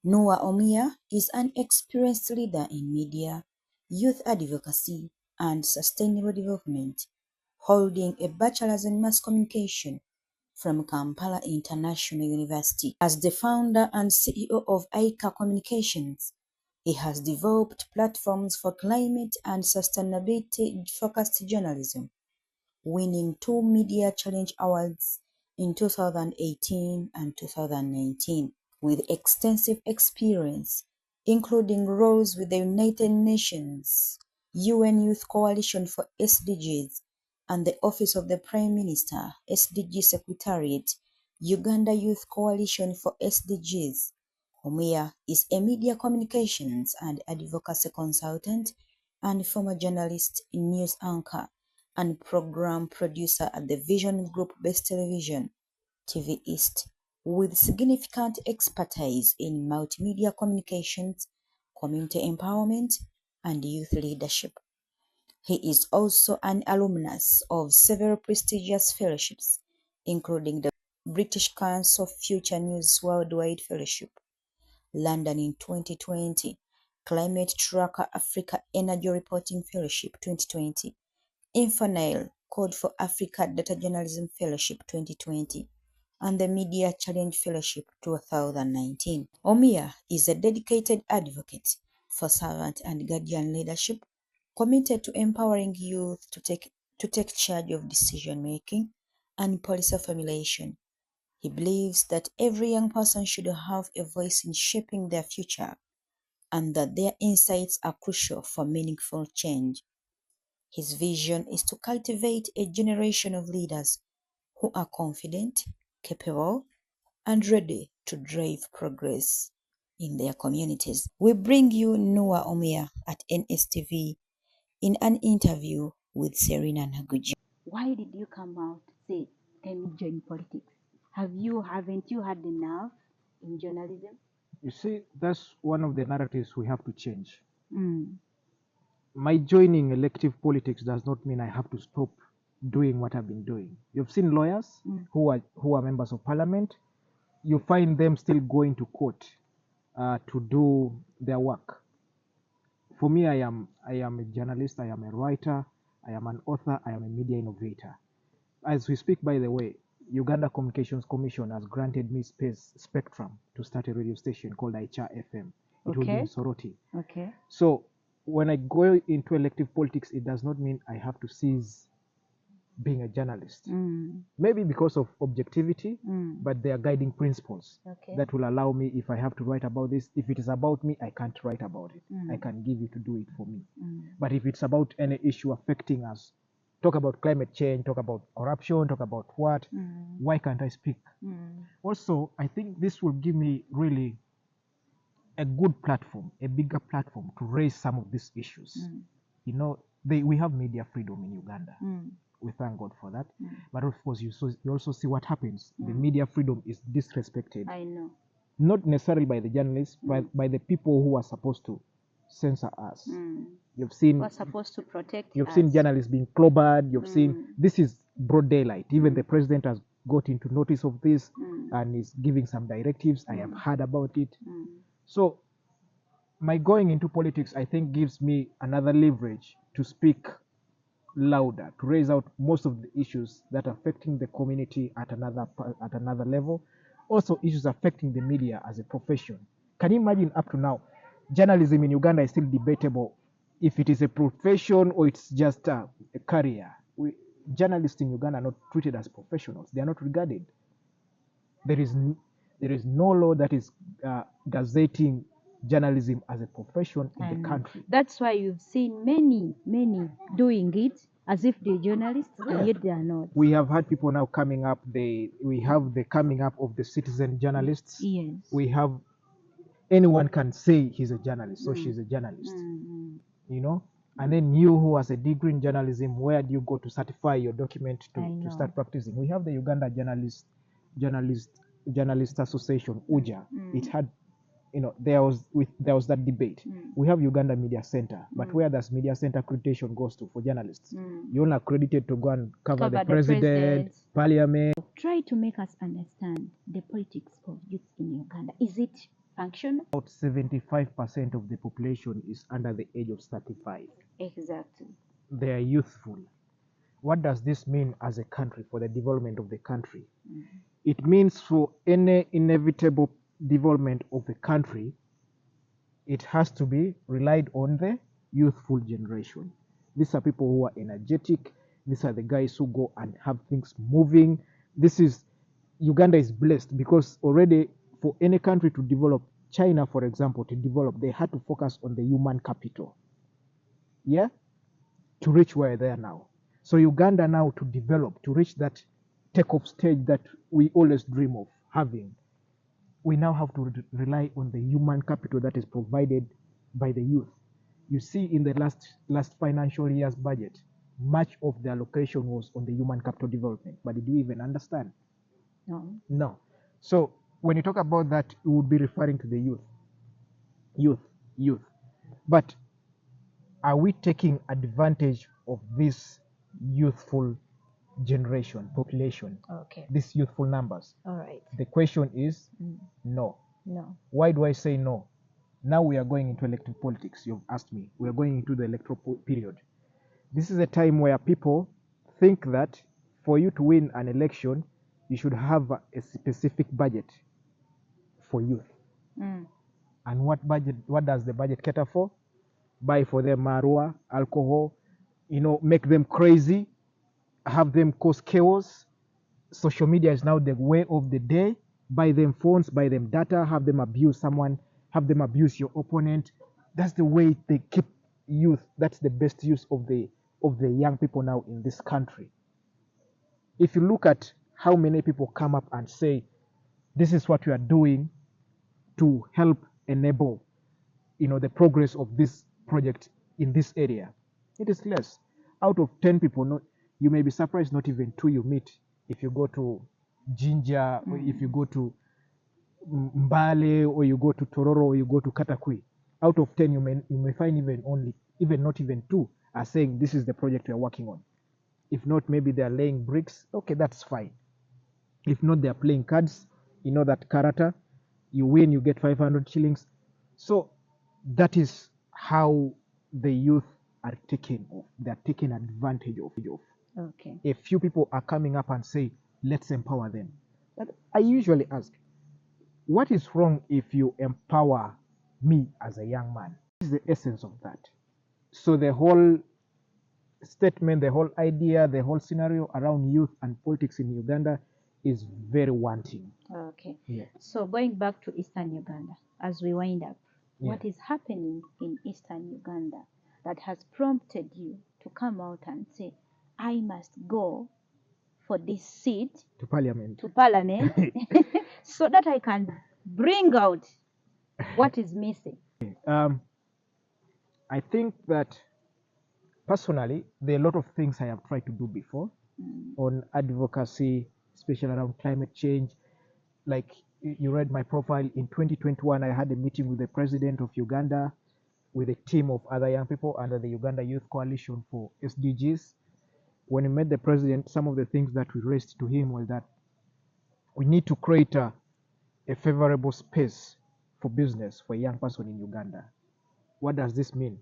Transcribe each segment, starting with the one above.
Noauh Omouya is an experienced leader in media, youth advocacy, and sustainable development, holding a bachelor's in mass communication from Kampala International University. As the founder and CEO of ICA Communications, he has developed platforms for climate and sustainability-focused journalism, winning 2 Media Challenge Awards in 2018 and 2019. With extensive experience, including roles with the United Nations, UN Youth Coalition for SDGs, and the Office of the Prime Minister, SDG Secretariat, Uganda Youth Coalition for SDGs. Omuya is a media communications and advocacy consultant and former journalist, news anchor, and program producer at the Vision Group-based television, TV East, with significant expertise in multimedia communications, community empowerment, and youth leadership. He is also an alumnus of several prestigious fellowships, including the British Council Future News Worldwide Fellowship, London in 2020, Climate Tracker Africa Energy Reporting Fellowship 2020, Infonail Code for Africa Data Journalism Fellowship 2020, and the Media Challenge Fellowship 2019. Omuya is a dedicated advocate for servant and guardian leadership, committed to empowering youth to take charge of decision-making and policy formulation. He believes that every young person should have a voice in shaping their future, and that their insights are crucial for meaningful change. His vision is to cultivate a generation of leaders who are confident, capable, and ready to drive progress in their communities. We bring you Noauh Omouya at NSTV in an interview with Serena Naguji. Why did you come out to say, let me join politics? Haven't you had enough in journalism? You see, that's one of the narratives we have to change. Mm. My joining elective politics does not mean I have to stop doing what I've been doing. You've seen lawyers who are members of parliament. You find them still going to court to do their work. For me, I am a journalist, I am a writer, I am an author, I am a media innovator. As we speak, by the way, Uganda Communications Commission has granted me spectrum to start a radio station called Aicha FM. It will be in Soroti. Okay. So when I go into elective politics, it does not mean I have to cease being a journalist. Maybe because of objectivity, but they are guiding principles that will allow me, if I have to write about this, if it is about me, I can't write about it. I can give you to do it for me. But if it's about any issue affecting us, talk about climate change, talk about corruption, talk about what, why can't I speak? Also, I think this will give me really a good platform, a bigger platform to raise some of these issues. You know, we have media freedom in Uganda. We thank God for that. But of course, you also see what happens. The media freedom is disrespected. I know. Not necessarily by the journalists, but by the people who are supposed to censor us. You've seen, who are supposed to protect you've us. seen journalists being clobbered. You've seen, this is broad daylight. Even the president has got into notice of this and is giving some directives. I have heard about it. So my going into politics, I think, gives me another leverage to speak louder, to raise out most of the issues that are affecting the community at another level. Also, issues affecting the media as a profession. Can you imagine, up to now, journalism in Uganda is still debatable if it is a profession or it's just a career. Journalists in Uganda are not treated as professionals. They are not regarded. There is no law that is gazetting journalism as a profession in the country. That's why you've seen many doing it as if they're journalists, and yet they are not. We have had people now coming up. We have the coming up of the citizen journalists. Yes. We have, anyone can say he's a journalist, so she's a journalist. You know, and then you who has a degree in journalism, where do you go to certify your document to start practicing? We have the Uganda Journalist Association, UJA. It had, you know, there was that debate. We have Uganda Media Center, but where does Media Center accreditation goes to for journalists? You're only accredited to go and cover the president, parliament. Try to make us understand the politics of youth in Uganda. Is it function. About 75% of the population is under the age of 35. Exactly. They are youthful. What does this mean as a country for the development of the country? It means for any inevitable development of a country, it has to be relied on the youthful generation. These are people who are energetic. These are the guys who go and have things moving. Uganda is blessed because already for any country to develop, China, for example, to develop, they had to focus on the human capital. Yeah? To reach where they are now. So Uganda now to develop, to reach that take-off stage that we always dream of having, we now have to rely on the human capital that is provided by the youth. You see, in the last financial year's budget, much of the allocation was on the human capital development. But did you even understand? No. No. So when you talk about that, you would be referring to the youth. But are we taking advantage of this youthful generation, population, Okay. these youthful numbers? All right. The question is no. No. Why do I say no? Now we are going into electoral politics. You've asked me. We are going into the electoral period. This is a time where people think that for you to win an election, you should have a specific budget for youth. And what does the budget cater for? Buy for them marijuana, alcohol, make them crazy, have them cause chaos. Social media is now the way of the day. Buy them phones, buy them data, have them abuse someone, have them abuse your opponent. That's the way they keep youth. That's the best use of the young people now in this country. If you look at how many people come up and say, this is what we are doing to help enable the progress of this project in this area, it is less. Out of 10 people, you may be surprised not even 2 you meet. If you go to Jinja, or if you go to Mbale, or you go to Tororo, or you go to Katakwi, out of 10 you may find even not even 2 are saying this is the project we are working on. If not, maybe they are laying bricks. Okay, that's fine. If not, they are playing cards. You know that karata, you win, you get 500 shillings. So that is how the youth are taken off. They are taken advantage of. Okay. A few people are coming up and say, let's empower them. But I usually ask, what is wrong if you empower me as a young man? What is the essence of that? So the whole statement, the whole idea, the whole scenario around youth and politics in Uganda is very wanting. Okay. Yeah. So going back to Eastern Uganda, as we wind up, Yeah. what is happening in Eastern Uganda that has prompted you to come out and say, I must go for this seat To parliament. so that I can bring out what is missing? I think that personally, there are a lot of things I have tried to do before on advocacy, especially around climate change. Like you read my profile in 2021, I had a meeting with the president of Uganda with a team of other young people under the Uganda Youth Coalition for SDGs. When we met the president, some of the things that we raised to him was that we need to create a favorable space for business for a young person in Uganda. What does this mean?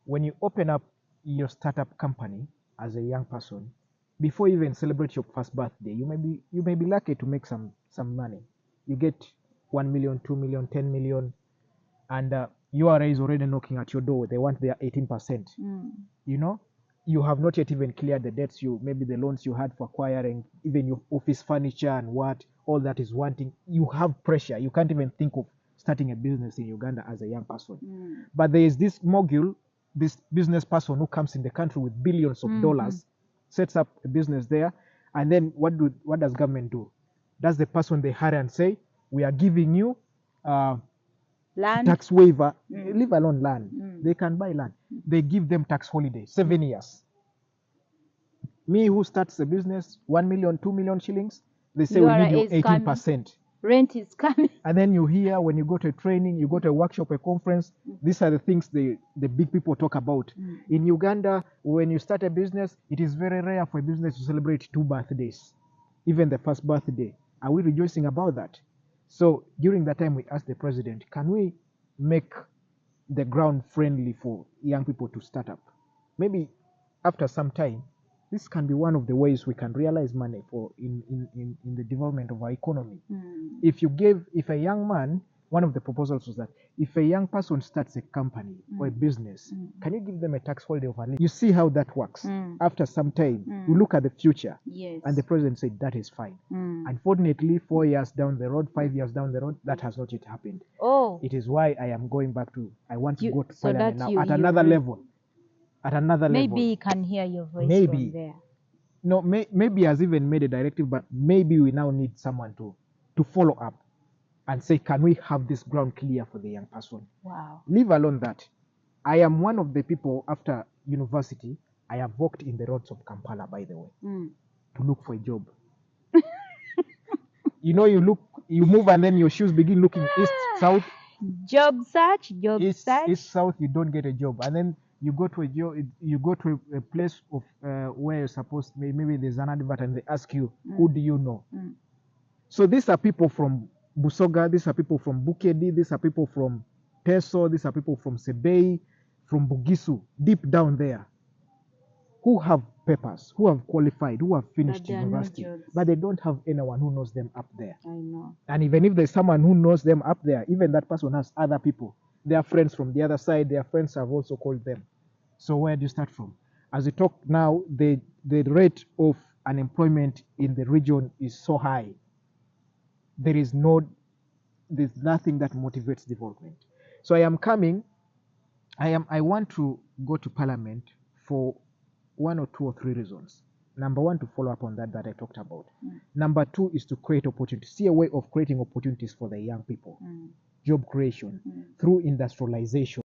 When you open up your startup company as a young person, before you even celebrate your first birthday, you may be lucky to make some money. You get 1 million, 2 million, 10 million, and URA is already knocking at your door. They want their 18%. You have not yet even cleared the debts, maybe the loans you had for acquiring even your office furniture and all that is wanting. You have pressure. You can't even think of starting a business in Uganda as a young person. But there is this mogul, this business person who comes in the country with billions of dollars, sets up a business there, and then what does government do? That's the person they hire and say, we are giving you Land. tax waiver, leave alone land. They can buy land. They give them tax holiday, 7 years. Me who starts a business, 1 million, 2 million shillings, they say we need your 18%. Rent is coming. And then you hear when you go to a training, you go to a workshop, a conference, these are the things the big people talk about. In Uganda, when you start a business, it is very rare for a business to celebrate 2 birthdays, even the first birthday. Are we rejoicing about that? So during that time, we asked the president, can we make the ground friendly for young people to start up? Maybe after some time, this can be one of the ways we can realize money for in the development of our economy. If a young man, one of the proposals was that if a young person starts a company or a business, can you give them a tax holiday of at least? You see how that works. After some time, we look at the future, Yes. and the president said that is fine. Unfortunately, 4 years down the road, 5 years down the road, that has not yet happened. Oh. It is why I am going back to, I want to go to So parliament that now at another level. At another maybe level. you can hear your voice Maybe. from there. No, maybe has even made a directive, but maybe we now need someone to follow up and say, can we have this ground clear for the young person? Wow. Leave alone that. I am one of the people after university, I have walked in the roads of Kampala, by the way, to look for a job. You know, you move and then your shoes begin looking east, south. Job search. East, south, you don't get a job. And then you go to a place of where you're supposed, maybe there's an advert and they ask you, who do you know? So these are people from Busoga, these are people from Bukedi, these are people from Teso, these are people from Sebei, from Bugisu, deep down there, who have papers, who have qualified, who have finished university, but they don't have anyone who knows them up there. I know. And even if there's someone who knows them up there, even that person has other people. Their friends from the other side, their friends have also called them. So where do you start from? As we talk now, the rate of unemployment in the region is so high. There's nothing that motivates development. So I want to go to parliament for 1 or 2 or 3 reasons. Number 1, to follow up on that I talked about. Number 2 is to create opportunities, see a way of creating opportunities for the young people. Job creation through industrialization.